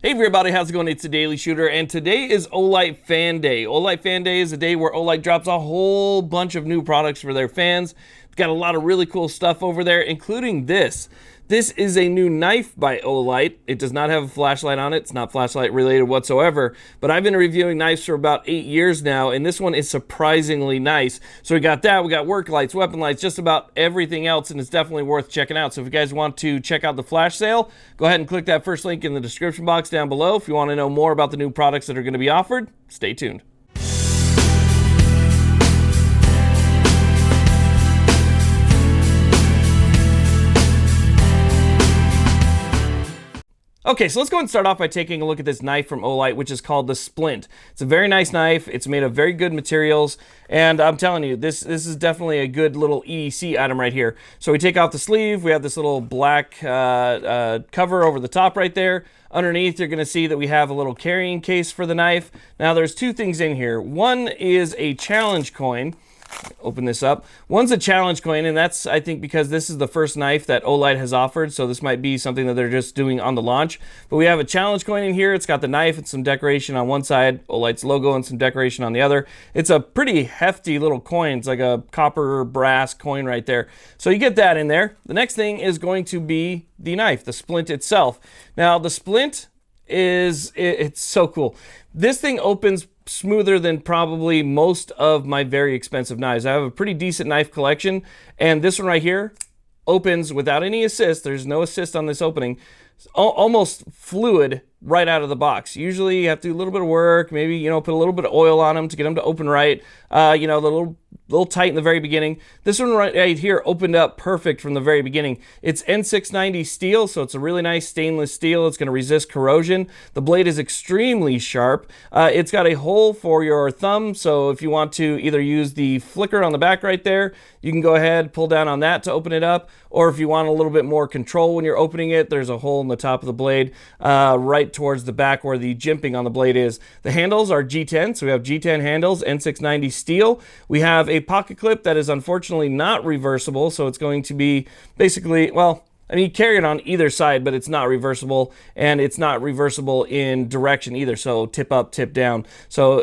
Hey everybody, how's it going? It's the Daily Shooter, and today is Olight Fan Day. Olight Fan Day is a day where Olight drops a whole bunch of new products for their fans. They've got a lot of really cool stuff over there, including this. This is a new knife by Olight. It does not have a flashlight on it. It's not flashlight related whatsoever, but I've been reviewing knives for about 8 years now, and this one is surprisingly nice. So we got that, we got work lights, weapon lights, just about everything else, and it's definitely worth checking out. So if you guys want to check out the flash sale, go ahead and click that first link in the description box down below. If you want to know more about the new products that are going to be offered, stay tuned. Okay, so let's go and start off by taking a look at this knife from Olight, which is called the Splint. It's a very nice knife. It's made of very good materials, and I'm telling you, this is definitely a good little EDC item right here. So we take off the sleeve. We have this little black cover over the top right there. Underneath, you're going to see that we have a little carrying case for the knife. Now, there's two things in here. One is a challenge coin. Open this up. One's a challenge coin, and that's, I think, because this is the first knife that Olight has offered, so this might be something that they're just doing on the launch. But we have a challenge coin in here. It's got the knife and some decoration on one side, Olight's logo, and some decoration on the other. It's a pretty hefty little coin. It's like a copper brass coin right there. So you get that in there. The next thing is going to be the knife, the Splint itself. Now, the Splint it's so cool. This thing opens smoother than probably most of my very expensive knives. I have a pretty decent knife collection, and this one right here opens without any assist. There's no assist on this opening. It's almost fluid right out of the box. Usually you have to do a little bit of work, maybe, put a little bit of oil on them to get them to open right. A little tight in the very beginning. This one right here opened up perfect from the very beginning. It's N690 steel, so it's a really nice stainless steel. It's going to resist corrosion. The blade is extremely sharp. It's got a hole for your thumb, so if you want to either use the flicker on the back right there, you can go ahead, pull down on that to open it up, or if you want a little bit more control when you're opening it, there's a hole in the top of the blade right towards the back where the jimping on the blade is. The handles are G10, so we have G10 handles, N690 steel. We have a pocket clip that is unfortunately not reversible, so it's going to be basically, well, I mean, you carry it on either side, but it's not reversible, and it's not reversible in direction either, so tip up, tip down. So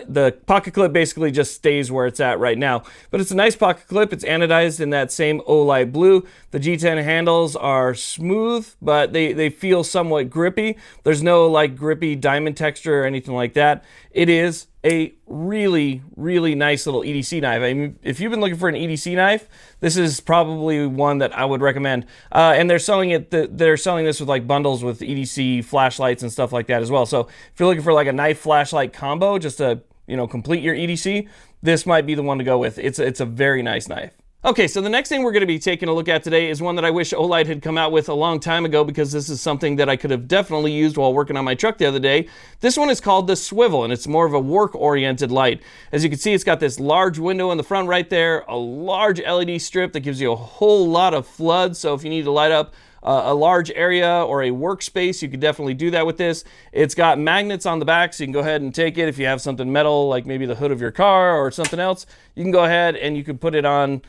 the pocket clip basically just stays where it's at right now. But it's a nice pocket clip. It's anodized in that same Olight blue. The G10 handles are smooth, but they feel somewhat grippy. There's no like grippy diamond texture or anything like that. It is a really, really nice little EDC knife. I mean, if you've been looking for an EDC knife, this is probably one that I would recommend. And they're selling this with like bundles with EDC flashlights and stuff like that as well. So if you're looking for like a knife flashlight combo just to, complete your EDC, this might be the one to go with. It's a very nice knife. Okay, so the next thing we're going to be taking a look at today is one that I wish Olight had come out with a long time ago, because this is something that I could have definitely used while working on my truck the other day. This one is called the Swivel, and it's more of a work-oriented light. As you can see, it's got this large window in the front right there, a large LED strip that gives you a whole lot of flood, so if you need to light up a large area or a workspace, you could definitely do that with this. It's got magnets on the back, so you can go ahead and take it. If you have something metal, like maybe the hood of your car or something else, you can go ahead and you can put it on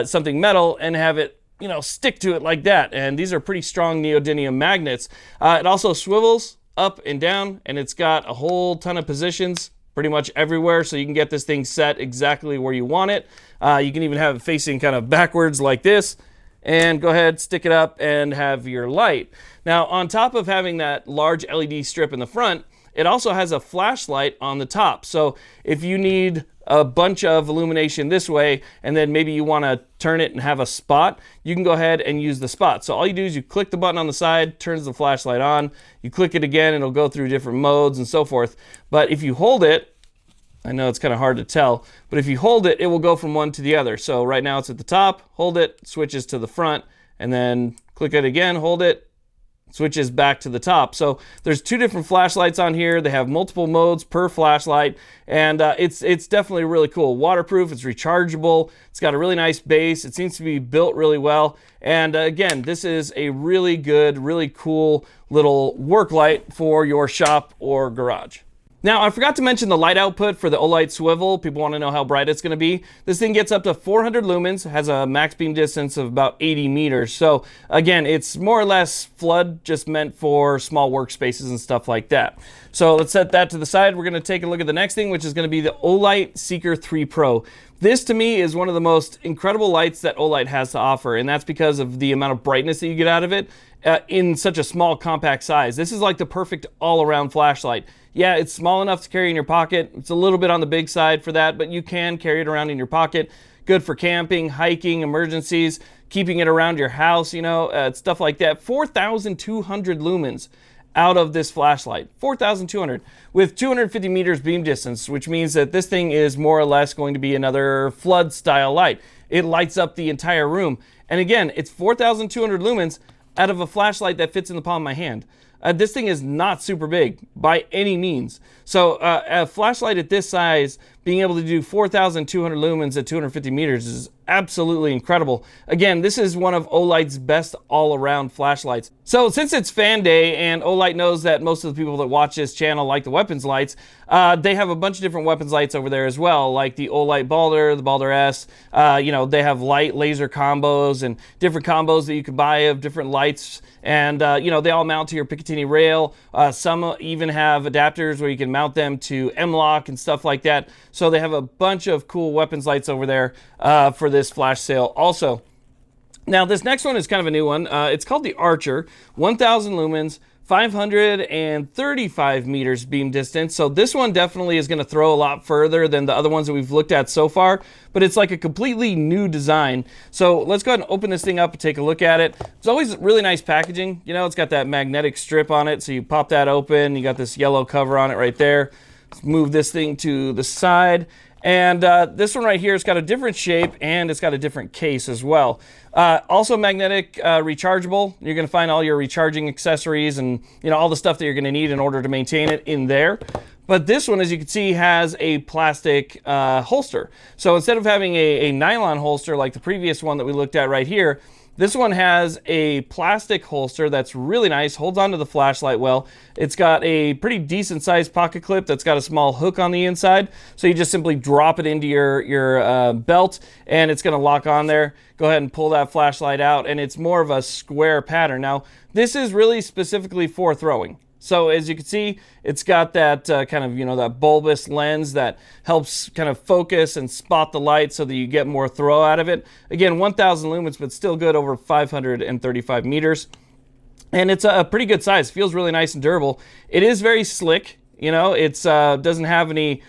something metal and have it, stick to it like that. And these are pretty strong neodymium magnets. It also swivels up and down, and it's got a whole ton of positions pretty much everywhere, so you can get this thing set exactly where you want it. You can even have it facing kind of backwards like this, and go ahead, stick it up, and have your light. Now, on top of having that large LED strip in the front, it also has a flashlight on the top. So if you need a bunch of illumination this way, and then maybe you want to turn it and have a spot, you can go ahead and use the spot. So all you do is you click the button on the side, turns the flashlight on. You click it again, it'll go through different modes and so forth. But if you hold it, I know it's kind of hard to tell, but if you hold it, it will go from one to the other. So right now it's at the top, hold it, switches to the front, and then click it again, hold it, switches back to the top. So there's two different flashlights on here. They have multiple modes per flashlight, and it's definitely really cool. Waterproof, it's rechargeable, it's got a really nice base, it seems to be built really well, and again, this is a really good, really cool little work light for your shop or garage. Now, I forgot to mention the light output for the Olight Swivel. People want to know how bright it's going to be. This thing gets up to 400 lumens, has a max beam distance of about 80 meters. So again, it's more or less flood, just meant for small workspaces and stuff like that. So let's set that to the side. We're going to take a look at the next thing, which is going to be the Olight Seeker 3 Pro. This to me is one of the most incredible lights that Olight has to offer, and that's because of the amount of brightness that you get out of it in such a small, compact size. This is like the perfect all-around flashlight. Yeah, it's small enough to carry in your pocket. It's a little bit on the big side for that, but you can carry it around in your pocket. Good for camping, hiking, emergencies, keeping it around your house, you know, stuff like that. 4,200 lumens out of this flashlight. 4,200 with 250 meters beam distance, which means that this thing is more or less going to be another flood style light. It lights up the entire room. And again, it's 4,200 lumens out of a flashlight that fits in the palm of my hand. This thing is not super big by any means. So a flashlight at this size, being able to do 4,200 lumens at 250 meters is absolutely incredible. Again, this is one of Olight's best all-around flashlights. So since it's fan day and Olight knows that most of the people that watch this channel like the weapons lights, they have a bunch of different weapons lights over there as well, like the Olight Balder, the Balder S. You know, they have light laser combos and different combos that you can buy of different lights. And, you know, they all mount to your Picatinny rail. Some even have adapters where you can mount them to M-LOK and stuff like that. So they have a bunch of cool weapons lights over there for this flash sale also. Now, this next one is kind of a new one. It's called the Archer, 1,000 lumens, 535 meters beam distance. So this one definitely is going to throw a lot further than the other ones that we've looked at so far, but it's like a completely new design. So let's go ahead and open this thing up and take a look at it. It's always really nice packaging. You know, it's got that magnetic strip on it. So you pop that open, you got this yellow cover on it right there. Let's move this thing to the side. And this one right here has got a different shape and it's got a different case as well. Also magnetic rechargeable. You're going to find all your recharging accessories and, you know, all the stuff that you're going to need in order to maintain it in there. But this one, as you can see, has a plastic holster. So instead of having a nylon holster like the previous one that we looked at right here, this one has a plastic holster that's really nice, holds onto the flashlight well. It's got a pretty decent sized pocket clip that's got a small hook on the inside. So you just simply drop it into your belt and it's gonna lock on there. Go ahead and pull that flashlight out and it's more of a square pattern. Now, this is really specifically for throwing. So as you can see, it's got that kind of, you know, that bulbous lens that helps kind of focus and spot the light so that you get more throw out of it. Again, 1,000 lumens, but still good over 535 meters. And it's a pretty good size. Feels really nice and durable. It is very slick. You know, it's doesn't have any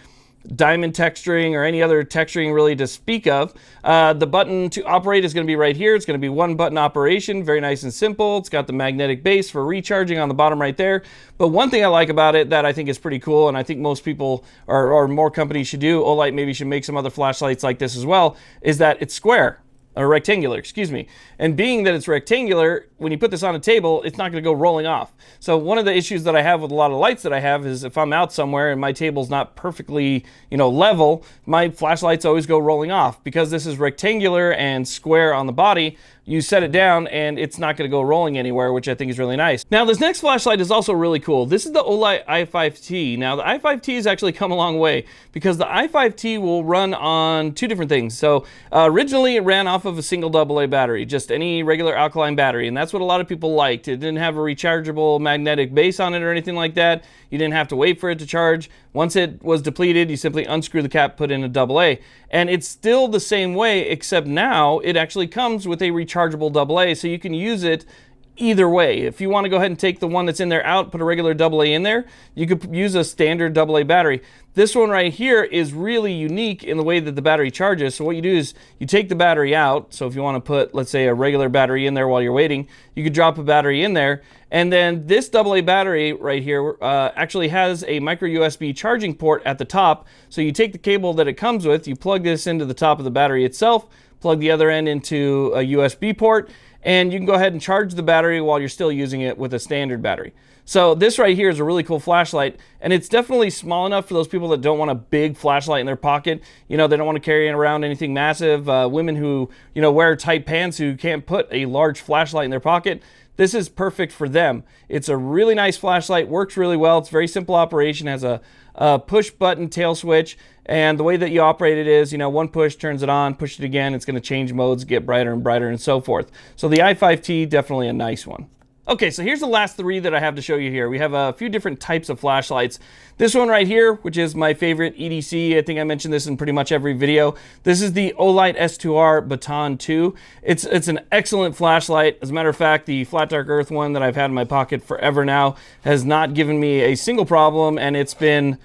diamond texturing or any other texturing really to speak of. The button to operate is going to be right here. It's going to be one button operation, very nice and simple. It's got the magnetic base for recharging on the bottom right there. But one thing I like about it that I think is pretty cool, and I think most people or more companies should do, Olight maybe should make some other flashlights like this as well, is that it's square. Or rectangular, excuse me. And being that it's rectangular, when you put this on a table, it's not going to go rolling off. So one of the issues that I have with a lot of lights that I have is if I'm out somewhere and my table's not perfectly, you know, level, my flashlights always go rolling off. Because this is rectangular and square on the body, you set it down and it's not going to go rolling anywhere, which I think is really nice. Now, this next flashlight is also really cool. This is the Olight i5T. Now, the i5T has actually come a long way because the i5T will run on two different things. So originally it ran off of a single AA battery, just any regular alkaline battery, and that's what a lot of people liked. It didn't have a rechargeable magnetic base on it or anything like that. You didn't have to wait for it to charge. Once it was depleted, you simply unscrew the cap, put in a AA. And it's still the same way, except now it actually comes with a rechargeable AA, so you can use it either way. If you want to go ahead and take the one that's in there out, put a regular AA in there, you could use a standard AA battery. This one right here is really unique in the way that the battery charges. So what you do is you take the battery out. So if you want to put, let's say, a regular battery in there while you're waiting, you could drop a battery in there. And then this AA battery right here actually has a micro USB charging port at the top. So you take the cable that it comes with, you plug this into the top of the battery itself, plug the other end into a USB port, and you can go ahead and charge the battery while you're still using it with a standard battery. So this right here is a really cool flashlight, and it's definitely small enough for those people that don't want a big flashlight in their pocket. You know, they don't want to carry around anything massive. Women who, you know, wear tight pants who can't put a large flashlight in their pocket. this is perfect for them. It's a really nice flashlight, works really well. It's a very simple operation, has a push button tail switch, and the way that you operate it is, one push turns it on, push it again, it's going to change modes, get brighter and brighter, and so forth. So the i5T, definitely a nice one. Okay, so here's the last three that I have to show you here. We have a few different types of flashlights. This one right here, which is my favorite EDC, I think I mentioned this in pretty much every video. This is the Olight S2R Baton 2. It's an excellent flashlight. As a matter of fact, the Flat Dark Earth one that I've had in my pocket forever now has not given me a single problem, and it's been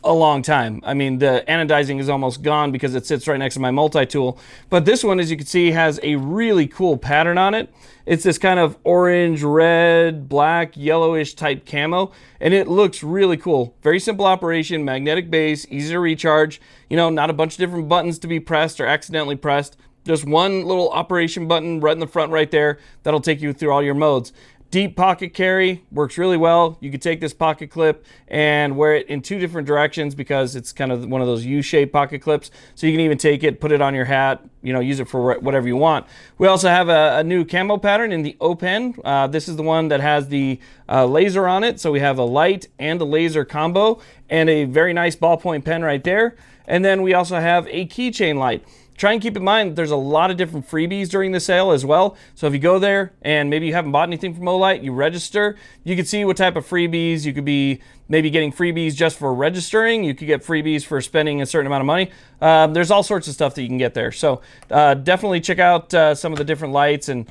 a long time. I mean, the anodizing is almost gone because it sits right next to my multi-tool. But this one, as you can see, has a really cool pattern on it. It's this kind of orange, red, black, yellowish type camo, and it looks really cool. Very simple operation, magnetic base, easy to recharge. Not a bunch of different buttons to be pressed or accidentally pressed. Just one little operation button right in the front right there that'll take you through all your modes. Deep pocket carry, works really well. You could take this pocket clip and wear it in two different directions because it's kind of one of those U-shaped pocket clips. So you can even take it, put it on your hat, use it for whatever you want. We also have a new camo pattern in the O pen. This is the one that has the laser on it. So we have a light and a laser combo and a very nice ballpoint pen right there. And then we also have a keychain light. Try and keep in mind that there's a lot of different freebies during the sale as well. So if you go there and maybe you haven't bought anything from Olight, you register, you can see what type of freebies. You could be maybe getting freebies just for registering. You could get freebies for spending a certain amount of money. There's all sorts of stuff that you can get there. So definitely check out some of the different lights and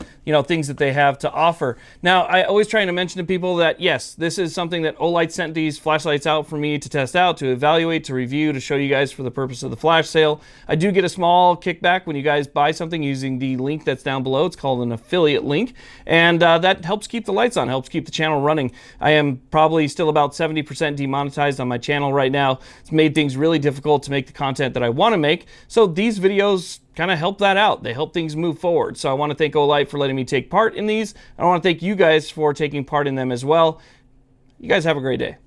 things that they have to offer. Now, I always try to mention to people that yes, this is something that Olight sent these flashlights out for me to test out, to evaluate, to review, to show you guys for the purpose of the flash sale. I do get a small kickback when you guys buy something using the link that's down below. It's called an affiliate link, and that helps keep the lights on, helps keep the channel running. I am probably still about 70% demonetized on my channel right now. It's made things really difficult to make the content that I want to make, so these videos kind of help that out. They help things move forward. So I want to thank Olight for letting me take part in these. I want to thank you guys for taking part in them as well. You guys have a great day.